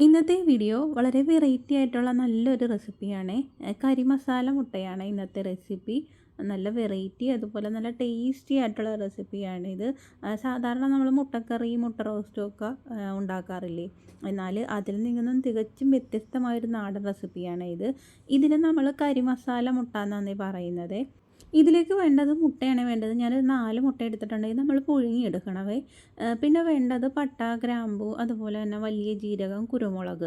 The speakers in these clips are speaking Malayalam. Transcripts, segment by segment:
ഇന്നത്തെ വീഡിയോ വളരെ വെറൈറ്റി ആയിട്ടുള്ള നല്ലൊരു റെസിപ്പിയാണ്. കരി മസാല മുട്ടയാണ് ഇന്നത്തെ റെസിപ്പി. നല്ല വെറൈറ്റി അതുപോലെ നല്ല ടേസ്റ്റി ആയിട്ടുള്ള റെസിപ്പിയാണിത്. സാധാരണ നമ്മൾ മുട്ടക്കറി, മുട്ട റോസ്റ്റും ഒക്കെ ഉണ്ടാക്കാറില്ലേ? എന്നാൽ അതിൽ നിന്നും തികച്ചും വ്യത്യസ്തമായൊരു നാടൻ റെസിപ്പിയാണ് ഇത്. ഇതിന് നമ്മൾ കരി മസാല മുട്ട എന്നാണ് പറയുന്നത്. ഇതിലേക്ക് വേണ്ടത് മുട്ടയാണ് വേണ്ടത്. ഞാനൊരു 4 മുട്ട എടുത്തിട്ടുണ്ടെങ്കിൽ നമ്മൾ പുഴുങ്ങിയെടുക്കണവേ. പിന്നെ വേണ്ടത് പട്ട, ഗ്രാമ്പു, അതുപോലെ തന്നെ വലിയ ജീരകം, കുരുമുളക്.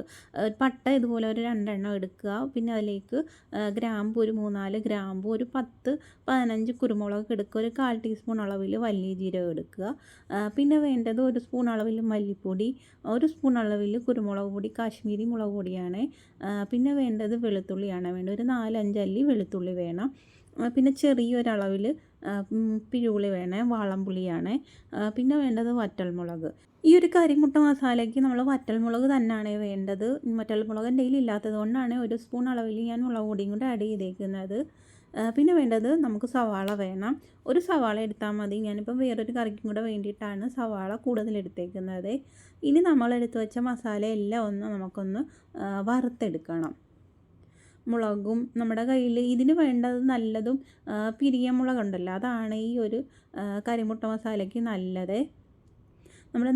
പട്ട ഇതുപോലെ ഒരു 2 എണ്ണം എടുക്കുക. പിന്നെ അതിലേക്ക് ഗ്രാമ്പു ഒരു 3, 4 ഗ്രാമ്പു, ഒരു 10, 15 കുരുമുളക് എടുക്കുക. ഒരു 1/4 ടീസ്പൂൺ അളവിൽ വലിയ ജീരകം എടുക്കുക. പിന്നെ വേണ്ടത് 1 സ്പൂൺ അളവിൽ മല്ലിപ്പൊടി, 1 സ്പൂൺ അളവിൽ കുരുമുളക് പൊടി, കാശ്മീരി മുളക് പൊടിയാണ്. പിന്നെ വേണ്ടത് വെളുത്തുള്ളിയാണ് വേണ്ടത്. ഒരു 4, 5 അല്ലി വെളുത്തുള്ളി വേണം. പിന്നെ ചെറിയൊരളവിൽ പിഴുപുളി വേണേ, വാളംപുളിയാണ്. പിന്നെ വേണ്ടത് വറ്റൽമുളക്. ഈ ഒരു കരിമുട്ട മസാലയ്ക്ക് നമ്മൾ വറ്റൽമുളക് തന്നെയാണ് വേണ്ടത്. വറ്റൽമുളക് എൻ്റെ കയ്യിൽ ഇല്ലാത്തത് കൊണ്ടാണ് 1 സ്പൂൺ അളവിൽ ഞാൻ മുളക് പൊടിയും കൂടെ ആഡ് ചെയ്തേക്കുന്നത്. പിന്നെ വേണ്ടത് നമുക്ക് സവാള വേണം. ഒരു സവാള എടുത്താൽ മതി. ഞാനിപ്പം വേറൊരു കറിക്കും കൂടെ വേണ്ടിയിട്ടാണ് സവാള കൂടുതൽ എടുത്തേക്കുന്നത്. ഇനി നമ്മൾ എടുത്തു വെച്ച മസാല എല്ലാം നമുക്കൊന്ന് വറുത്തെടുക്കണം. മുളകും നമ്മുടെ കയ്യിൽ ഇതിന് വേണ്ടത് നല്ലതും പിരിയ മുളകുണ്ടല്ലോ, അതാണ് ഈ ഒരു കരിമുട്ട മസാലയ്ക്ക് നല്ലത്.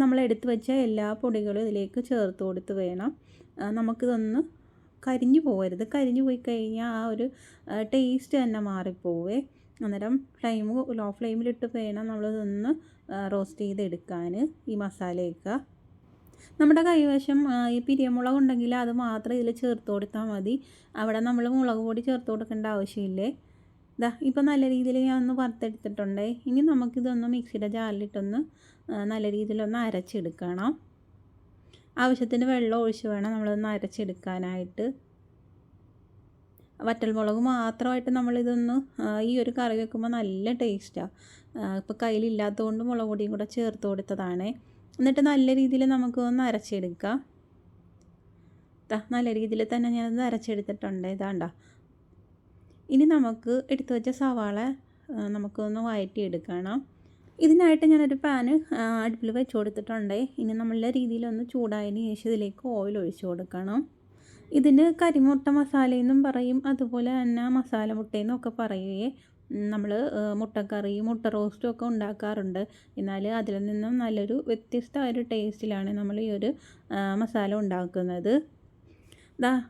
നമ്മൾ എടുത്തു വെച്ച എല്ലാ പൊടികളും ഇതിലേക്ക് ചേർത്ത് കൊടുത്ത് വേണം. നമുക്കിതൊന്ന് കരിഞ്ഞു പോകരുത്. കരിഞ്ഞു പോയി കഴിഞ്ഞാൽ ആ ഒരു ടേസ്റ്റ് തന്നെ മാറിപ്പോവേ. അന്നേരം ലോ ഫ്ലെയിമിലിട്ട് വേണം നമ്മളിതൊന്ന് റോസ്റ്റ് ചെയ്തെടുക്കാൻ ഈ മസാലയൊക്കെ. നമ്മുടെ കൈവശം ഈ പിരിയമുളക് ഉണ്ടെങ്കിൽ അത് മാത്രം ഇതിൽ ചേർത്ത് കൊടുത്താൽ മതി. അവിടെ നമ്മൾ മുളക് പൊടി ചേർത്ത് കൊടുക്കേണ്ട ആവശ്യമില്ലേ. ഇപ്പം നല്ല രീതിയിൽ ഞാൻ ഒന്ന് വറുത്തെടുത്തിട്ടുണ്ട്. ഇനി നമുക്കിതൊന്ന് മിക്സിയുടെ ജാറിലിട്ടൊന്ന് നല്ല രീതിയിലൊന്ന് അരച്ചെടുക്കണം. ആവശ്യത്തിന് വെള്ളം ഒഴിച്ച് വേണം നമ്മളൊന്ന് അരച്ചെടുക്കാനായിട്ട്. വറ്റൽമുളക് മാത്രമായിട്ട് നമ്മളിതൊന്ന് ഈ ഒരു കറി വെക്കുമ്പോൾ നല്ല ടേസ്റ്റാണ്. ഇപ്പോൾ കയ്യിലില്ലാത്തതുകൊണ്ട് മുളക് പൊടിയും കൂടെ ചേർത്ത് കൊടുത്തതാണ്. എന്നിട്ട് നല്ല രീതിയിൽ നമുക്ക് ഒന്ന് അരച്ചെടുക്കാം. നല്ല രീതിയിൽ തന്നെ ഞാനത് അരച്ചെടുത്തിട്ടുണ്ട്. ഇതാണ്ട. ഇനി നമുക്ക് എടുത്തു വെച്ച സവാള നമുക്കൊന്ന് വഴറ്റിയെടുക്കണം. ഇതിനായിട്ട് ഞാനൊരു പാന് അടുപ്പിൽ വെച്ച് കൊടുത്തിട്ടുണ്ട്. ഇനി നമ്മളുടെ രീതിയിലൊന്ന് ചൂടായതിന് ശേഷം ഇതിലേക്ക് ഓയിൽ ഒഴിച്ച് കൊടുക്കണം. ഇതിന് കരിമുട്ട മസാലയെന്നും പറയും, അതുപോലെ തന്നെ മസാല മുട്ടയെന്നും ഒക്കെ പറയുകയെ. നമ്മൾ മുട്ടക്കറി, മുട്ട റോസ്റ്റും ഒക്കെ ഉണ്ടാക്കാറുണ്ട്. എന്നാൽ അതിൽ നിന്നും നല്ലൊരു വ്യത്യസ്തമായൊരു ടേസ്റ്റിലാണ് നമ്മൾ ഈ ഒരു മസാല ഉണ്ടാക്കുന്നത്.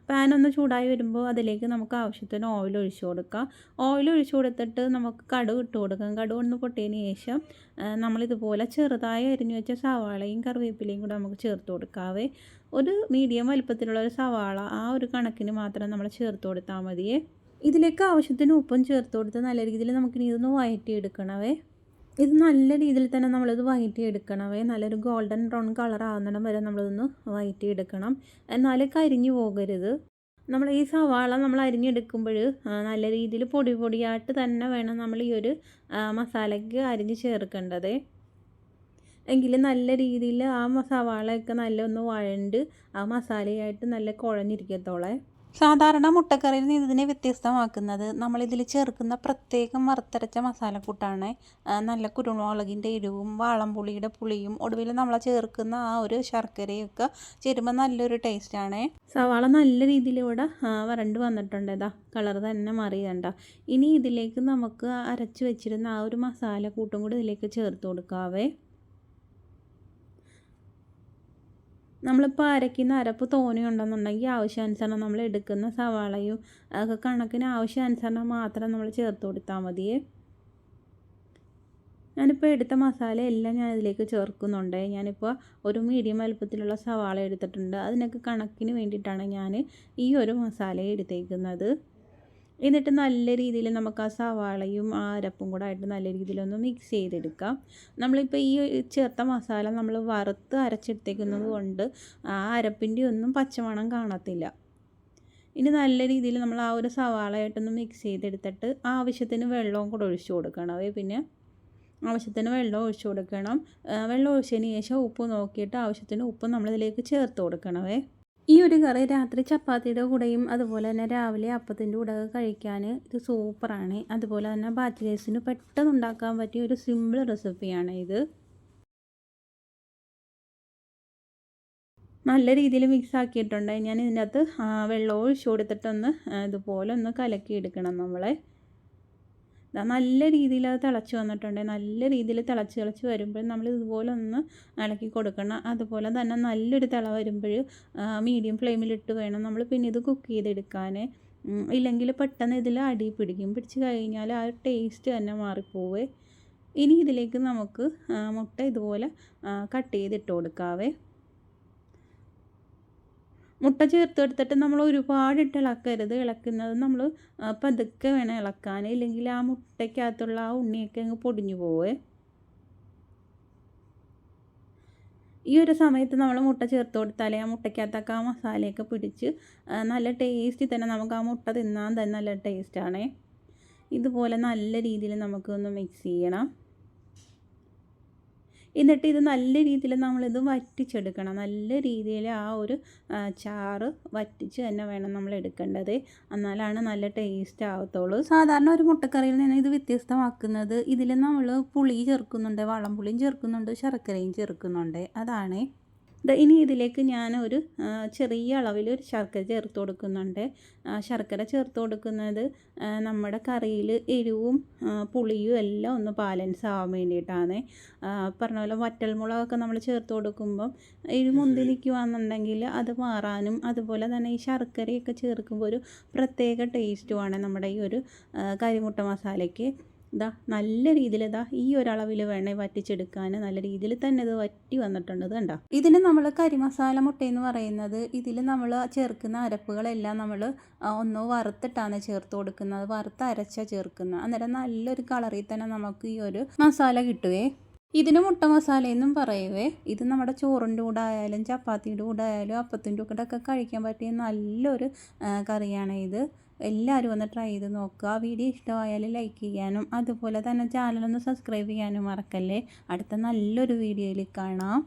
പാൻ ഒന്ന് ചൂടായി വരുമ്പോൾ അതിലേക്ക് നമുക്ക് ആവശ്യത്തിന് ഓയിൽ ഒഴിച്ച് കൊടുക്കാം. ഓയിൽ ഒഴിച്ച് കൊടുത്തിട്ട് നമുക്ക് കടുക് ഇട്ട് കൊടുക്കാം. കടുക് ഒന്ന് പൊട്ടിയതിന് ശേഷം നമ്മളിതുപോലെ ചെറുതായി അരിഞ്ഞു വെച്ച സവാളയും കറിവേപ്പിലയും കൂടെ നമുക്ക് ചേർത്ത് കൊടുക്കാവേ. ഒരു മീഡിയം വലുപ്പത്തിലുള്ള ഒരു സവാള ആ ഒരു കണക്കിന് മാത്രം നമ്മൾ ചേർത്ത് കൊടുത്താൽ മതിയേ. ഇതിലേക്ക് ആവശ്യത്തിന് ഉപ്പും ചേർത്ത് കൊടുത്ത് നല്ല രീതിയിൽ നമുക്കിനി ഇതൊന്ന് വഴറ്റിയെടുക്കണവേ. ഇത് നല്ല രീതിയിൽ തന്നെ നമ്മളിത് വഴറ്റിയെടുക്കണവേ. നല്ലൊരു ഗോൾഡൻ ബ്രൗൺ കളർ ആകുന്നിടം വരെ നമ്മളിതൊന്ന് വഴറ്റിയെടുക്കണം. എന്നാലേ കരിഞ്ഞു പോകരുത്. നമ്മൾ ഈ സവാള നമ്മൾ അരിഞ്ഞെടുക്കുമ്പോൾ നല്ല രീതിയിൽ പൊടി പൊടിയായിട്ട് തന്നെ വേണം നമ്മൾ ഈ ഒരു മസാലയ്ക്ക് അരിഞ്ഞ് ചേർക്കേണ്ടത്. എങ്കിൽ നല്ല രീതിയിൽ ആ സവാളയൊക്കെ നല്ല ഒന്ന് വഴണ്ട് ആ മസാലയായിട്ട് നല്ല കുഴഞ്ഞിരിക്കത്തോളെ. സാധാരണ മുട്ടക്കറിയിൽ നിന്ന് ഇതിനെ വ്യത്യസ്തമാക്കുന്നത് നമ്മളിതിൽ ചേർക്കുന്ന പ്രത്യേകം വറുത്തരച്ച മസാലക്കൂട്ടാണ്. നല്ല കുരുമുളകിൻ്റെ എരിവും വാളംപുളിയുടെ പുളിയും ഒടുവിൽ നമ്മൾ ചേർക്കുന്ന ആ ഒരു ശർക്കരയൊക്കെ ചേരുമ്പോൾ നല്ലൊരു ടേസ്റ്റാണ്. സവാള നല്ല രീതിയിൽ ഇവിടെ വരണ്ട് വന്നിട്ടുണ്ട്. കളർ തന്നെ മാറിയണ്ട. ഇനി ഇതിലേക്ക് നമുക്ക് അരച്ച് വെച്ചിരുന്ന ആ ഒരു മസാലക്കൂട്ടും കൂടി ഇതിലേക്ക് ചേർത്ത് കൊടുക്കാവേ. നമ്മളിപ്പോൾ അരയ്ക്കുന്ന അരപ്പ് തോനെയുണ്ടെന്നുണ്ടെങ്കിൽ ആവശ്യാനുസരണം നമ്മൾ എടുക്കുന്ന സവാളയും ഒക്കെ കണക്കിന് ആവശ്യാനുസരണം മാത്രം നമ്മൾ ചേർത്ത് കൊടുത്താൽ മതിയേ. ഞാനിപ്പോൾ എടുത്ത മസാല എല്ലാം ഞാൻ ഇതിലേക്ക് ചേർക്കുന്നുണ്ട്. ഞാനിപ്പോൾ ഒരു മീഡിയം വലുപ്പത്തിലുള്ള സവാള എടുത്തിട്ടുണ്ട്. അതിനൊക്കെ കണക്കിന് വേണ്ടിയിട്ടാണ് ഞാൻ ഈ ഒരു മസാല എടുത്തേക്കുന്നത്. എന്നിട്ട് നല്ല രീതിയിൽ നമുക്ക് ആ സവാളയും ആ അരപ്പും കൂടെ ആയിട്ട് നല്ല രീതിയിലൊന്ന് മിക്സ് ചെയ്തെടുക്കാം. നമ്മളിപ്പോൾ ഈ ചേർത്ത മസാല നമ്മൾ വറുത്ത് അരച്ചെടുത്തേക്കുന്നത് കൊണ്ട് ആ അരപ്പിൻ്റെ ഒന്നും പച്ചമണം കാണത്തില്ല. ഇനി നല്ല രീതിയിൽ നമ്മൾ ആ ഒരു സവാളയായിട്ടൊന്ന് മിക്സ് ചെയ്തെടുത്തിട്ട് ആവശ്യത്തിന് വെള്ളവും കൂടെ ഒഴിച്ചു കൊടുക്കണമേ. പിന്നെ ആവശ്യത്തിന് വെള്ളം ഒഴിച്ചു കൊടുക്കണം. വെള്ളം ഒഴിച്ചതിന് ശേഷം ഉപ്പ് നോക്കിയിട്ട് ആവശ്യത്തിന് ഉപ്പ് നമ്മളിതിലേക്ക് ചേർത്ത് കൊടുക്കണമേ. ഈ ഒരു കറി രാത്രി ചപ്പാത്തിയുടെ കൂടെയും അതുപോലെ തന്നെ രാവിലെ അപ്പത്തിൻ്റെ കൂടെ കഴിക്കാൻ ഇത് സൂപ്പറാണ്. അതുപോലെ തന്നെ ബാച്ചിലേഴ്സിന് പെട്ടെന്ന് ഉണ്ടാക്കാൻ പറ്റിയ ഒരു സിമ്പിൾ റെസിപ്പിയാണ് ഇത്. നല്ല രീതിയിൽ മിക്സ് ആക്കിയിട്ടുണ്ട്. ഞാൻ ഇതിൻ്റെ അകത്ത് വെള്ളം ഒഴിച്ച് കൊടുത്തിട്ടൊന്ന് ഇതുപോലെ ഒന്ന് കലക്കി എടുക്കണം നമ്മളെ. നല്ല രീതിയിൽ അത് തിളച്ച് വന്നിട്ടുണ്ട്. നല്ല രീതിയിൽ തിളച്ച് വരുമ്പോൾ നമ്മൾ ഇതുപോലെ ഒന്ന് ഇളക്കി കൊടുക്കണം. അതുപോലെ തന്നെ നല്ലൊരു തിള വരുമ്പോൾ മീഡിയം ഫ്ലെയിമിലിട്ട് വേണം നമ്മൾ പിന്നെ ഇത് കുക്ക് ചെയ്തെടുക്കാൻ. ഇല്ലെങ്കിൽ പെട്ടെന്ന് ഇതിൽ അടി പിടിക്കും. പിടിച്ച് കഴിഞ്ഞാൽ ആ ടേസ്റ്റ് തന്നെ മാറിപ്പോവേ. ഇനി ഇതിലേക്ക് നമുക്ക് മുട്ട ഇതുപോലെ കട്ട് ചെയ്തിട്ട് കൊടുക്കാവേ. മുട്ട ചേർത്ത് കൊടുത്തിട്ട് നമ്മൾ ഒരുപാടിട്ട് ഇളക്കരുത്. ഇളക്കുന്നത് നമ്മൾ പതുക്കെ വേണം ഇളക്കാൻ. ഇല്ലെങ്കിൽ ആ മുട്ടയ്ക്കകത്തുള്ള ആ ഉണ്ണിയൊക്കെ അങ്ങ് പൊടിഞ്ഞു പോവേ. ഈ ഒരു സമയത്ത് നമ്മൾ മുട്ട ചേർത്ത് കൊടുത്താലേ ആ മുട്ടയ്ക്കകത്തൊക്കെ ആ മസാലയൊക്കെ പിടിച്ച് നല്ല ടേസ്റ്റി തന്നെ നമുക്ക് ആ മുട്ട തിന്നാൻ തന്നെ നല്ല ടേസ്റ്റാണേ. ഇതുപോലെ നല്ല രീതിയിൽ നമുക്കൊന്ന് മിക്സ് ചെയ്യണം. എന്നിട്ട് ഇത് നല്ല രീതിയിൽ നമ്മളിത് വറ്റിച്ചെടുക്കണം. നല്ല രീതിയിൽ ആ ഒരു ചാറ് വറ്റിച്ച് തന്നെ വേണം നമ്മൾ എടുക്കേണ്ടത്. എന്നാലാണ് നല്ല ടേസ്റ്റ് ആവത്തുള്ളൂ. സാധാരണ ഒരു മുട്ടക്കറിയിൽ നിന്ന് ഇത് വ്യത്യസ്തമാക്കുന്നത് ഇതിൽ നമ്മൾ പുളി ചേർക്കുന്നുണ്ട്, വാളംപുളിയും ചേർക്കുന്നുണ്ട്, ശർക്കരയും ചേർക്കുന്നുണ്ട്. അതാണ്. ഇനി ഇതിലേക്ക് ഞാൻ ഒരു ചെറിയ അളവിൽ ഒരു ശർക്കര ചേർത്ത് കൊടുക്കുന്നുണ്ട്. ശർക്കര ചേർത്ത് കൊടുക്കുന്നത് നമ്മുടെ കറിയിൽ എരിവും പുളിയും എല്ലാം ഒന്ന് ബാലൻസ് ആവാൻ വേണ്ടിയിട്ടാണ്. പറഞ്ഞ പോലെ വറ്റൽമുളകൊക്കെ നമ്മൾ ചേർത്ത് കൊടുക്കുമ്പം എരിവ് മുന്തി നിൽക്കുകയാണെന്നുണ്ടെങ്കിൽ അത് മാറാനും, അതുപോലെ തന്നെ ഈ ശർക്കരയൊക്കെ ചേർക്കുമ്പോൾ ഒരു പ്രത്യേക ടേസ്റ്റുമാണ് നമ്മുടെ ഈ ഒരു കരിമുട്ട മസാലയ്ക്ക്. നല്ല രീതിയിൽ ഈ ഒരളവിൽ വേണേ വറ്റിച്ചെടുക്കാൻ. നല്ല രീതിയിൽ തന്നെ ഇത് വറ്റി വന്നിട്ടുണ്ട്. കണ്ടോ? ഇതിന് നമ്മൾ കരിമസാല മുട്ടയെന്ന് പറയുന്നത് ഇതിൽ നമ്മൾ ചേർക്കുന്ന അരപ്പുകളെല്ലാം നമ്മൾ ഒന്ന് വറുത്തിട്ടാണ് ചേർത്ത് കൊടുക്കുന്നത്. വറുത്തരച്ച ചേർക്കുന്നത്. അന്നേരം നല്ലൊരു കളറിൽ തന്നെ നമുക്ക് ഈ ഒരു മസാല കിട്ടുവേ. ഇതിന് മുട്ട മസാലയെന്നും പറയുവേ. ഇത് നമ്മുടെ ചോറിൻ്റെ കൂടെ ആയാലും ചപ്പാത്തിയുടെ കൂടെ ആയാലും അപ്പത്തിൻ്റെ കൂടെ ഒക്കെ കഴിക്കാൻ പറ്റിയ നല്ലൊരു കറിയാണ് ഇത്. എല്ലാവരും ഒന്ന് ട്രൈ ചെയ്ത് നോക്കുക. വീഡിയോ ഇഷ്ടമായാൽ ലൈക്ക് ചെയ്യാനും അതുപോലെ തന്നെ ചാനലൊന്ന് സബ്സ്ക്രൈബ് ചെയ്യാനും മറക്കല്ലേ. അടുത്ത നല്ലൊരു വീഡിയോയിൽ കാണാം.